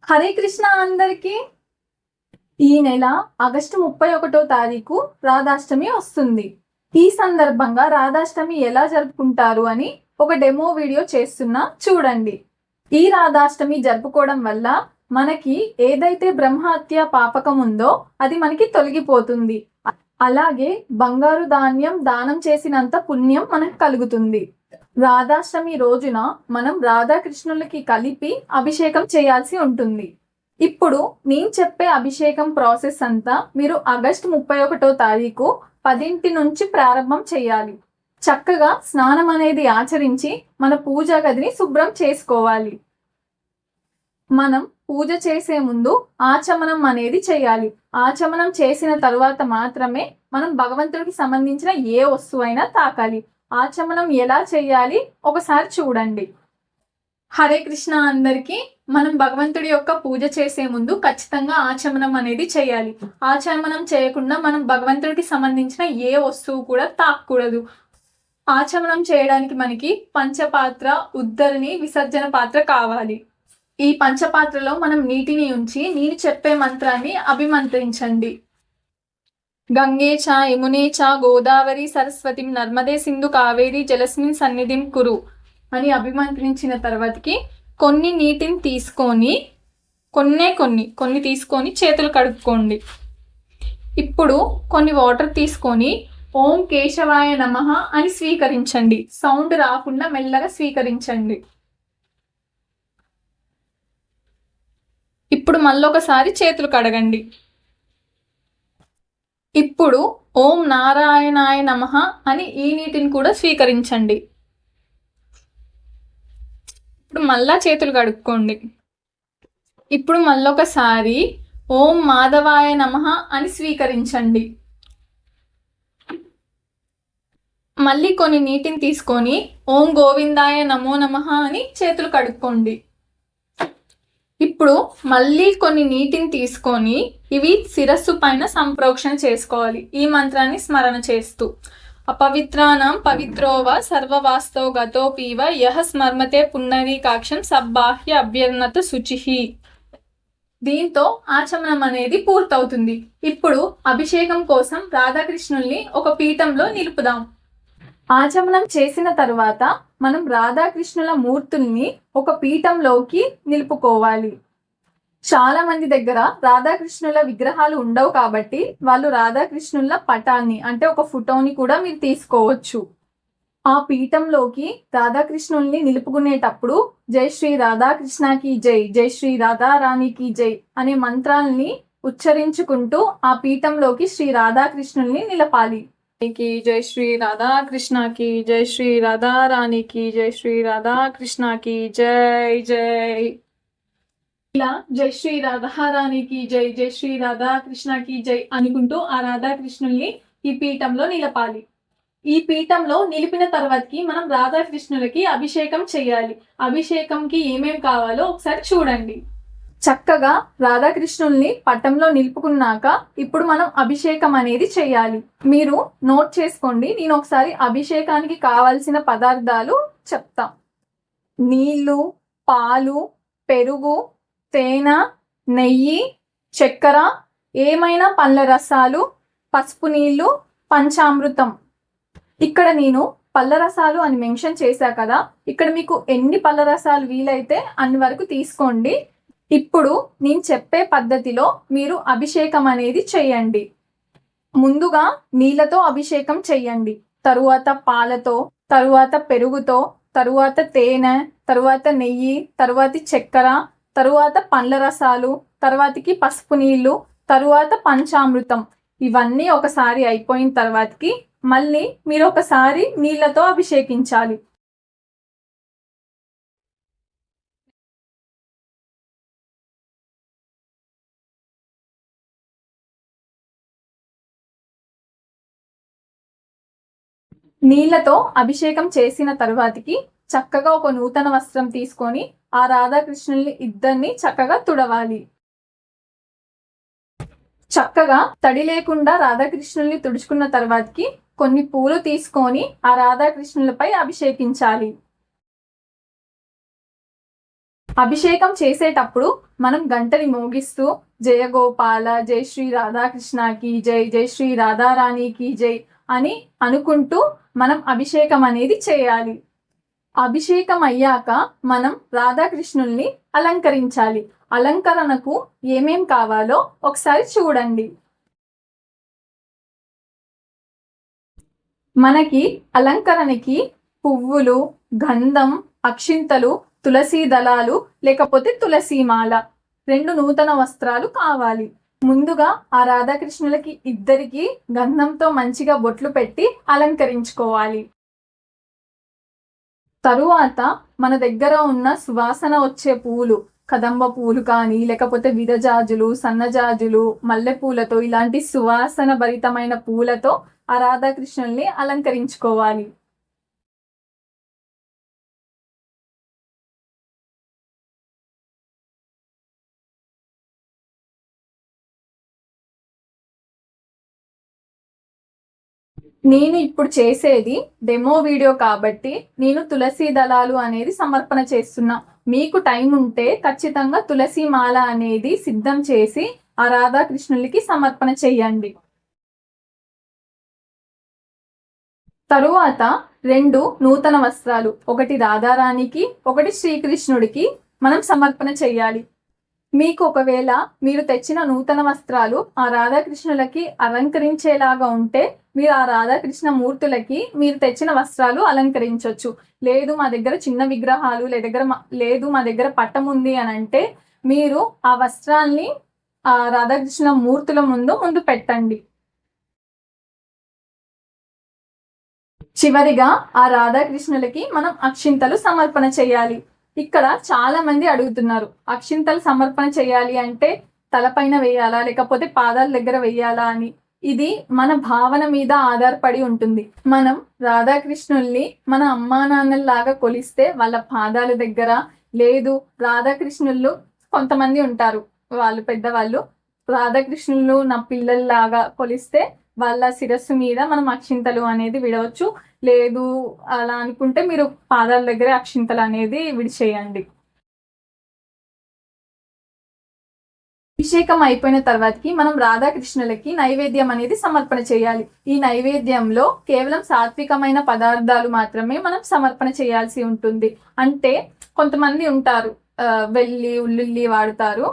హరే కృష్ణ అందరికి. ఈ నెల ఆగస్టు 31వ తారీఖు రాధాష్టమి వస్తుంది. ఈ సందర్భంగా రాధాష్టమి ఎలా జరుపుకుంటారు అని ఒక డెమో వీడియో చేస్తున్నా, చూడండి. ఈ రాధాష్టమి జరుపుకోవడం వల్ల మనకి ఏదైతే బ్రహ్మహత్య పాపకం ఉందో అది మనకి తొలగిపోతుంది. అలాగే బంగారు ధాన్యం దానం చేసినంత పుణ్యం మనకు కలుగుతుంది. రాధాష్టమి రోజున మనం రాధాకృష్ణులకి కలిపి అభిషేకం చేయాల్సి ఉంటుంది. ఇప్పుడు నేను చెప్పే అభిషేకం ప్రాసెస్ అంతా మీరు ఆగస్టు 31వ తారీఖు 10 నుంచి ప్రారంభం చేయాలి. చక్కగా స్నానం అనేది ఆచరించి మన పూజా గదిని శుభ్రం చేసుకోవాలి. మనం పూజ చేసే ముందు ఆచమనం అనేది చేయాలి. ఆచమనం చేసిన తరువాత మాత్రమే మనం భగవంతుడికి సంబంధించిన ఏ వస్తువైనా తాకాలి. ఆచమనం ఎలా చేయాలి ఒకసారి చూడండి. హరే కృష్ణ అందరికీ. మనం భగవంతుడి యొక్క పూజ చేసే ముందు ఖచ్చితంగా ఆచమనం అనేది చేయాలి. ఆచమనం చేయకుండా మనం భగవంతుడికి సంబంధించిన ఏ వస్తువు కూడా తాకూడదు. ఆచమనం చేయడానికి మనకి పంచపాత్ర, ఉద్దరిని, విసర్జన పాత్ర కావాలి. ఈ పంచపాత్రలో మనం నీటిని ఉంచి నేను చెప్పే మంత్రాన్ని అభిమంత్రించండి. గంగే చ యమునే చ గోదావరి సరస్వతిం నర్మదే సింధు కావేరి జలస్మిన్ సన్నిధిం కురు అని అభిమంత్రించిన తర్వాతకి కొన్ని నీటిని తీసుకొని కొన్ని తీసుకొని చేతులు కడుక్కోండి. ఇప్పుడు కొన్ని వాటర్ తీసుకొని ఓం కేశవాయ నమః అని స్వీకరించండి. సౌండ్ రాకుండా మెల్లగా స్వీకరించండి. ఇప్పుడు మళ్ళొకసారి చేతులు కడగండి. ఇప్పుడు ఓం నారాయణాయ నమః అని ఈ నీటిని కూడా స్వీకరించండి. ఇప్పుడు మళ్ళా చేతులు కడుక్కోండి. ఇప్పుడు మళ్ళొకసారి ఓం మాధవాయ నమః అని స్వీకరించండి. మళ్ళీ కొన్ని నీటిని తీసుకొని ఓం గోవిందాయ నమో నమః అని చేతులు కడుక్కోండి. ఇప్పుడు మళ్ళీ కొన్ని నీటిని తీసుకొని ఇవి శిరస్సు పైన సంప్రోక్షణ చేసుకోవాలి. ఈ మంత్రాన్ని స్మరణ చేస్తూ అపవిత్రానాం పవిత్రోవ సర్వవాస్తో గతోపీవ యహ స్మర్మతే పున్నరీకాక్షం సబ్బాహ్య అభ్యర్ణత శుచిహి. దీంతో ఆచమనం అనేది పూర్తవుతుంది. ఇప్పుడు అభిషేకం కోసం రాధాకృష్ణుల్ని ఒక పీఠంలో నిలుపుదాం. ఆచమనం చేసిన తరువాత మనం రాధాకృష్ణుల మూర్తుల్ని ఒక పీఠంలోకి నిలుపుకోవాలి. చాలా మంది దగ్గర రాధాకృష్ణుల విగ్రహాలు ఉండవు కాబట్టి వాళ్ళు రాధాకృష్ణుల పటాన్ని అంటే ఒక ఫోటోని కూడా మీరు తీసుకోవచ్చు. ఆ పీఠంలోకి రాధాకృష్ణుల్ని నిలుపుకునేటప్పుడు జై శ్రీ రాధాకృష్ణకి జై, జై శ్రీ రాధారాణికి జై అనే మంత్రాల్ని ఉచ్చరించుకుంటూ ఆ పీఠంలోకి శ్రీ రాధాకృష్ణుల్ని నిలపాలి. की जय श्री राधा कृष्णा की जय श्री राधा रानी की जय श्री राधा कृष्णा की जय जय. ఇలా జై శ్రీ రాధారాణికి జై, జై శ్రీ రాధా కృష్ణకి జై అనుకుంటూ ఆ రాధాకృష్ణుల్ని ఈ పీఠంలో నిలపాలి. ఈ పీఠంలో నిలిపిన తర్వాతకి మనం రాధాకృష్ణులకి అభిషేకం చేయాలి. అభిషేకంకి ఏమేం కావాలో ఒకసారి చూడండి. చక్కగా రాధాకృష్ణుల్ని పట్టంలో నిలుపుకున్నాక ఇప్పుడు మనం అభిషేకం అనేది చేయాలి. మీరు నోట్ చేసుకోండి. నేను ఒకసారి అభిషేకానికి కావాల్సిన పదార్థాలు చెప్తా. నీళ్ళు, పాలు, పెరుగు, తేనె, నెయ్యి, చక్కెర, ఏమైనా పండ్ల రసాలు, పసుపు నీళ్ళు, పంచామృతం. ఇక్కడ నేను పళ్ళ రసాలు అని మెన్షన్ చేశా కదా, ఇక్కడ మీకు ఎన్ని పళ్ళ రసాలు వీలైతే అన్ని వరకు తీసుకోండి. ఇప్పుడు నేను చెప్పే పద్ధతిలో మీరు అభిషేకం అనేది చేయండి. ముందుగా నీళ్ళతో అభిషేకం చేయండి, తరువాత పాలతో, తరువాత పెరుగుతో, తరువాత తేనె, తరువాత నెయ్యి, తరువాత చక్కెర, తరువాత పండ్ల రసాలు, తర్వాతకి పసుపు నీళ్ళు, తరువాత పంచామృతం. ఇవన్నీ ఒకసారి అయిపోయిన తర్వాతకి మళ్ళీ మీరు ఒకసారి నీళ్ళతో అభిషేకించాలి. నీళ్లతో అభిషేకం చేసిన తరువాతకి చక్కగా ఒక నూతన వస్త్రం తీసుకొని ఆ రాధాకృష్ణుల్ని ఇద్దరిని చక్కగా తుడవాలి. చక్కగా తడి లేకుండా రాధాకృష్ణుల్ని తుడుచుకున్న తర్వాతకి కొన్ని పూలు తీసుకొని ఆ రాధాకృష్ణులపై అభిషేకించాలి. అభిషేకం చేసేటప్పుడు మనం గంటని మోగిస్తూ జయ గోపాల, జై శ్రీ రాధాకృష్ణకి జై, జై శ్రీ రాధారాణికి జై అని అనుకుంటూ మనం అభిషేకం అనేది చేయాలి. అభిషేకం అయ్యాక మనం రాధాకృష్ణుల్ని అలంకరించాలి. అలంకరణకు ఏమేం కావాలో ఒకసారి చూడండి. మనకి అలంకరణకి పువ్వులు, గంధం, అక్షింతలు, తులసి దళాలు లేకపోతే తులసిమాల, 2 నూతన వస్త్రాలు కావాలి. ముందుగా ఆ రాధాకృష్ణులకి ఇద్దరికి గంధంతో మంచిగా బొట్లు పెట్టి అలంకరించుకోవాలి. తరువాత మన దగ్గర ఉన్న సువాసన వచ్చే పూలు, కదంబ పూలు కానీ లేకపోతే విరజాజులు, సన్నజాజులు, మల్లెపూలతో ఇలాంటి సువాసన భరితమైన పూలతో ఆ రాధాకృష్ణుల్ని అలంకరించుకోవాలి. నేను ఇప్పుడు చేసేది డెమో వీడియో కాబట్టి నేను తులసి దళాలు అనేది సమర్పణ చేస్తున్నా. మీకు టైం ఉంటే ఖచ్చితంగా తులసి మాల అనేది సిద్ధం చేసి ఆ రాధాకృష్ణులకి సమర్పణ చెయ్యండి. తరువాత 2 నూతన వస్త్రాలు, ఒకటి రాధారాణికి, ఒకటి శ్రీకృష్ణుడికి మనం సమర్పణ చెయ్యాలి. మీకు ఒకవేళ మీరు తెచ్చిన నూతన వస్త్రాలు ఆ రాధాకృష్ణులకి అలంకరించేలాగా ఉంటే మీరు ఆ రాధాకృష్ణ మూర్తులకి మీరు తెచ్చిన వస్త్రాలు అలంకరించవచ్చు. లేదు మా దగ్గర చిన్న విగ్రహాలు లేదు మా దగ్గర పట్టం ఉంది అని అంటే మీరు ఆ వస్త్రాల్ని ఆ రాధాకృష్ణ మూర్తుల ముందు పెట్టండి. చివరిగా ఆ రాధాకృష్ణులకి మనం అక్షింతలు సమర్పణ చేయాలి. ఇక్కడ చాలా మంది అడుగుతున్నారు, అక్షింతలు సమర్పణ చేయాలి అంటే తలపైన వేయాలా లేకపోతే పాదాల దగ్గర వేయాలా అని. ఇది మన భావన మీద ఆధారపడి ఉంటుంది. మనం రాధాకృష్ణుల్ని మన అమ్మా నాన్నల్లాగా కొలిస్తే వాళ్ళ పాదాల దగ్గర, లేదు రాధాకృష్ణుళ్ళు కొంతమంది ఉంటారు వాళ్ళు పెద్దవాళ్ళు, రాధాకృష్ణులు నా పిల్లల్లాగా కొలిస్తే వాళ్ళ శిరస్సు మీద మనం అక్షింతలు అనేది విడవచ్చు. లేదు అలా అనుకుంటే మీరు పాదాల దగ్గర అక్షింతలు అనేది విడిచేయండి. అభిషేకం అయిపోయిన తర్వాతకి మనం రాధాకృష్ణులకి నైవేద్యం అనేది సమర్పణ చేయాలి. ఈ నైవేద్యంలో కేవలం సాత్వికమైన పదార్థాలు మాత్రమే మనం సమర్పణ చేయాల్సి ఉంటుంది. అంటే కొంతమంది ఉంటారు వెల్లి, ఉల్లిల్లి వాడతారు,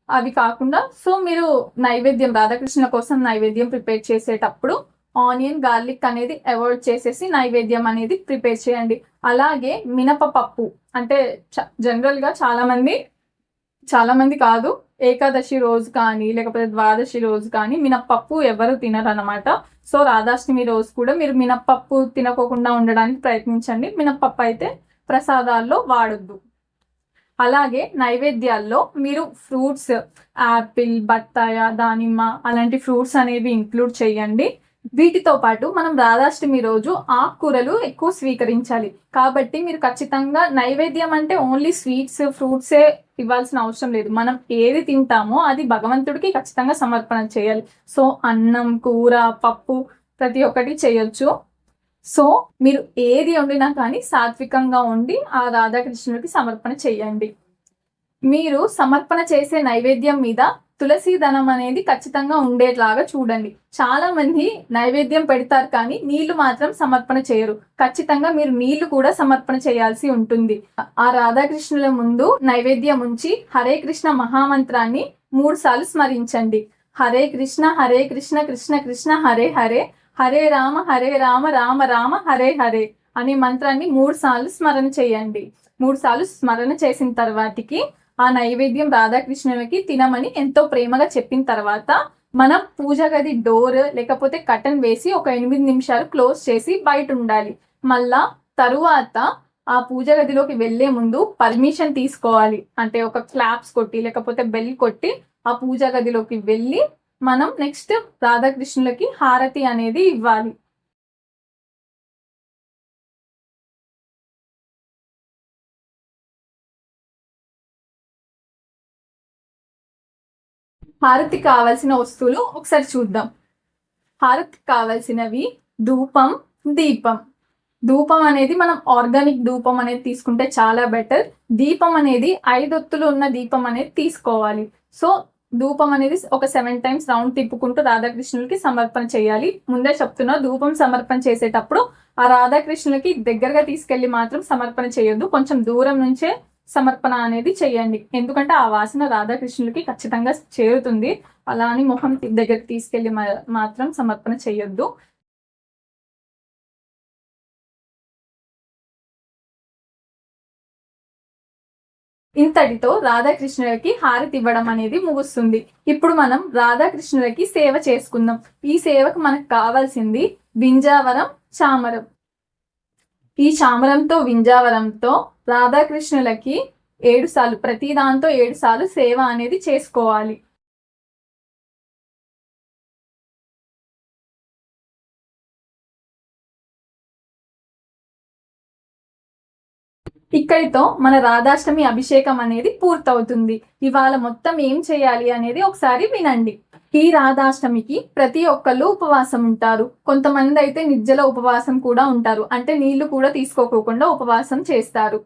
అవి కాకుండా సో మీరు నైవేద్యం రాధాకృష్ణ కోసం నైవేద్యం ప్రిపేర్ చేసేటప్పుడు ఆనియన్, గార్లిక్ అనేది అవాయిడ్ చేసేసి నైవేద్యం అనేది ప్రిపేర్ చేయండి. అలాగే మినపపప్పు అంటే జనరల్గా చాలా మంది కాదు, ఏకాదశి రోజు కానీ లేకపోతే ద్వాదశి రోజు కానీ మినప్పప్పు ఎవరు తినరు అనమాట. సో రాధాష్టమి రోజు కూడా మీరు మినప్పప్పు తినకోకుండా ఉండడానికి ప్రయత్నించండి. మినప్పప్పు అయితే ప్రసాదాల్లో వాడొద్దు. అలాగే నైవేద్యాల్లో మీరు ఫ్రూట్స్, యాపిల్, బత్తాయ, దానిమ్మ అలాంటి ఫ్రూట్స్ అనేవి ఇంక్లూడ్ చేయండి. వీటితో పాటు మనం రాధాష్టమి రోజు ఆకుకూరలు ఎక్కువ స్వీకరించాలి. కాబట్టి మీరు ఖచ్చితంగా నైవేద్యం అంటే ఓన్లీ స్వీట్స్, ఫ్రూట్సే ఇవ్వాల్సిన అవసరం లేదు. మనం ఏది తింటామో అది భగవంతుడికి ఖచ్చితంగా సమర్పణ చేయాలి. సో అన్నం, కూర, పప్పు ప్రతి ఒక్కటి చేయొచ్చు. సో మీరు ఏది వండినా కానీ సాత్వికంగా వండి ఆ రాధాకృష్ణుడికి సమర్పణ చేయండి. మీరు సమర్పణ చేసే నైవేద్యం మీద తులసి దళం అనేది ఖచ్చితంగా ఉండేట్లాగా చూడండి. చాలా మంది నైవేద్యం పెడతారు కానీ నీళ్లు మాత్రం సమర్పణ చేయరు. ఖచ్చితంగా మీరు నీళ్లు కూడా సమర్పణ చేయాల్సి ఉంటుంది. ఆ రాధాకృష్ణుల ముందు నైవేద్యం ఉంచి హరే కృష్ణ మహామంత్రాన్ని 3 సార్లు స్మరించండి. హరే కృష్ణ కృష్ణ కృష్ణ హరే హరే, హరే రామ రామ రామ హరే హరే అనే మంత్రాన్ని 3 సార్లు స్మరణ చేయండి. 3 సార్లు స్మరణ చేసిన తర్వాతకి ఆ నైవేద్యం రాధాకృష్ణులకి తినమని ఎంతో ప్రేమగా చెప్పిన తర్వాత మనం పూజ గది డోర్ లేకపోతే కర్టన్ వేసి ఒక 8 నిమిషాలు క్లోజ్ చేసి బయట ఉండాలి. మళ్ళా తరువాత ఆ పూజ గదిలోకి వెళ్లే ముందు పర్మిషన్ తీసుకోవాలి. అంటే ఒక క్లాప్స్ కొట్టి లేకపోతే బెల్ కొట్టి ఆ పూజ గదిలోకి వెళ్ళి మనం నెక్స్ట్ రాధాకృష్ణులకి హారతి అనేది ఇవ్వాలి. హారతి కావాల్సిన వస్తువులు ఒకసారి చూద్దాం. హారతి కావాల్సినవి ధూపం, దీపం. ధూపం అనేది మనం ఆర్గానిక్ ధూపం అనేది తీసుకుంటే చాలా బెటర్. దీపం అనేది 5 ఒత్తులు ఉన్న దీపం అనేది తీసుకోవాలి. సో ధూపం అనేది ఒక 7 టైమ్స్ రౌండ్ తిప్పుకుంటూ రాధాకృష్ణులకి సమర్పణ చేయాలి. ముందే చెప్తున్నా, ధూపం సమర్పణ చేసేటప్పుడు ఆ రాధాకృష్ణులకి దగ్గరగా తీసుకెళ్లి మాత్రం సమర్పణ చేయొద్దు. కొంచెం దూరం నుంచే సమర్పణ అనేది చేయండి. ఎందుకంటే ఆ వాసన రాధాకృష్ణులకి ఖచ్చితంగా చేరుతుంది. అలా అని మొహం దగ్గరికి తీసుకెళ్లి మాత్రం సమర్పణ చేయొద్దు. ఇంతటితో రాధాకృష్ణులకి హారతి ఇవ్వడం అనేది ముగుస్తుంది. ఇప్పుడు మనం రాధాకృష్ణులకి సేవ చేసుకుందాం. ఈ సేవకు మనకు కావాల్సింది వింజావరం, చామరం. ఈ చామరంతో వింజావరంతో రాధాకృష్ణులకి 7 సార్లు, ప్రతి దాంతో 7 సార్లు సేవ అనేది చేసుకోవాలి. ఇక్కడితో మన రాధాష్టమి అభిషేకం అనేది పూర్తవుతుంది. ఇవాళ మొత్తం ఏం చేయాలి అనేది ఒకసారి వినండి. ఈ రాధాష్టమికి ప్రతి ఒక్కళ్ళు ఉపవాసం ఉంటారు. కొంతమంది అయితే నిర్జల ఉపవాసం కూడా ఉంటారు. అంటే నీళ్లు కూడా తీసుకోకుండా ఉపవాసం చేస్తారు.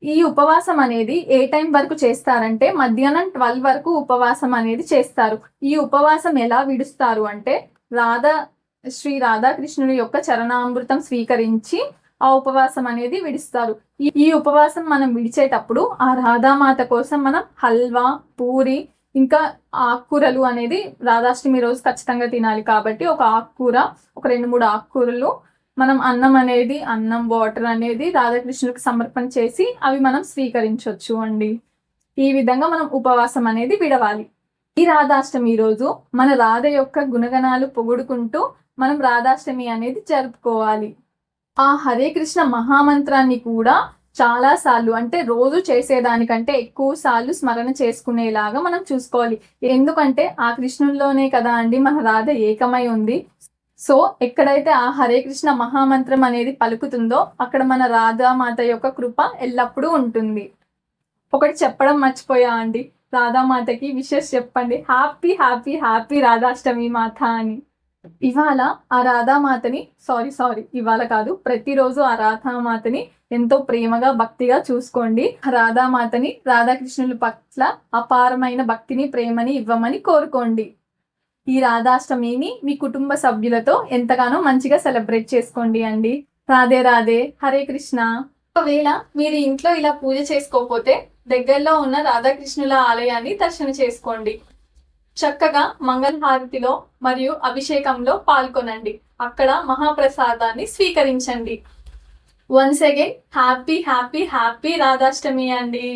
ఈ ఉపవాసం అనేది ఏ టైం వరకు చేస్తారంటే మధ్యాహ్నం 12 వరకు ఉపవాసం అనేది చేస్తారు. ఈ ఉపవాసం ఎలా విడుస్తారు అంటే శ్రీ రాధాకృష్ణుడి యొక్క చరణామృతం స్వీకరించి ఆ ఉపవాసం అనేది విడుస్తారు. ఈ ఉపవాసం మనం విడిచేటప్పుడు ఆ రాధామాత కోసం మనం హల్వా, పూరి, ఇంకా ఆకుకూరలు అనేది రాధాష్టమి రోజు ఖచ్చితంగా తినాలి. కాబట్టి ఒక ఆకుకూర, ఒక 2-3 ఆకుకూరలు, మనం అన్నం, వాటర్ అనేది రాధాకృష్ణులకు సమర్పణ చేసి అవి మనం స్వీకరించవచ్చు అండి. ఈ విధంగా మనం ఉపవాసం అనేది విడవాలి. ఈ రాధాష్టమి రోజు మన రాధ యొక్క గుణగణాలు పొగుడుకుంటూ మనం రాధాష్టమి అనేది జరుపుకోవాలి. ఆ హరే కృష్ణ మహామంత్రాన్ని కూడా చాలా సార్లు, అంటే రోజు చేసేదానికంటే ఎక్కువ సార్లు స్మరణ చేసుకునేలాగా మనం చూసుకోవాలి. ఎందుకంటే ఆ కృష్ణుల్లోనే కదా అండి మన రాధ ఏకమై ఉంది. సో ఎక్కడైతే ఆ హరే కృష్ణ మహామంత్రం అనేది పలుకుతుందో అక్కడ మన రాధామాత యొక్క కృప ఎల్లప్పుడూ ఉంటుంది. ఒకటి చెప్పడం మర్చిపోయా అండి, రాధామాతకి విషెస్ చెప్పండి. హ్యాపీ హ్యాపీ హ్యాపీ రాధాష్టమి మాత అని. ఇవాళ ఆ రాధామాతని ఇవాళ కాదు, ప్రతిరోజు ఆ రాధామాతని ఎంతో ప్రేమగా, భక్తిగా చూసుకోండి. రాధామాతని, రాధాకృష్ణుల పట్ల అపారమైన భక్తిని, ప్రేమని ఇవ్వమని కోరుకోండి. ఈ రాధాష్టమిని మీ కుటుంబ సభ్యులతో ఎంతగానో మంచిగా సెలబ్రేట్ చేసుకోండి అండి. రాధే రాధే, హరే కృష్ణ. ఒకవేళ మీరు ఇంట్లో ఇలా పూజ చేసుకోకపోతే దగ్గరలో ఉన్న రాధాకృష్ణుల ఆలయాన్ని దర్శనం చేసుకోండి. చక్కగా మంగళహారతిలో మరియు అభిషేకంలో పాల్గొనండి. అక్కడ మహాప్రసాదాన్ని స్వీకరించండి. Once again happy happy happy Radhashtami అండి.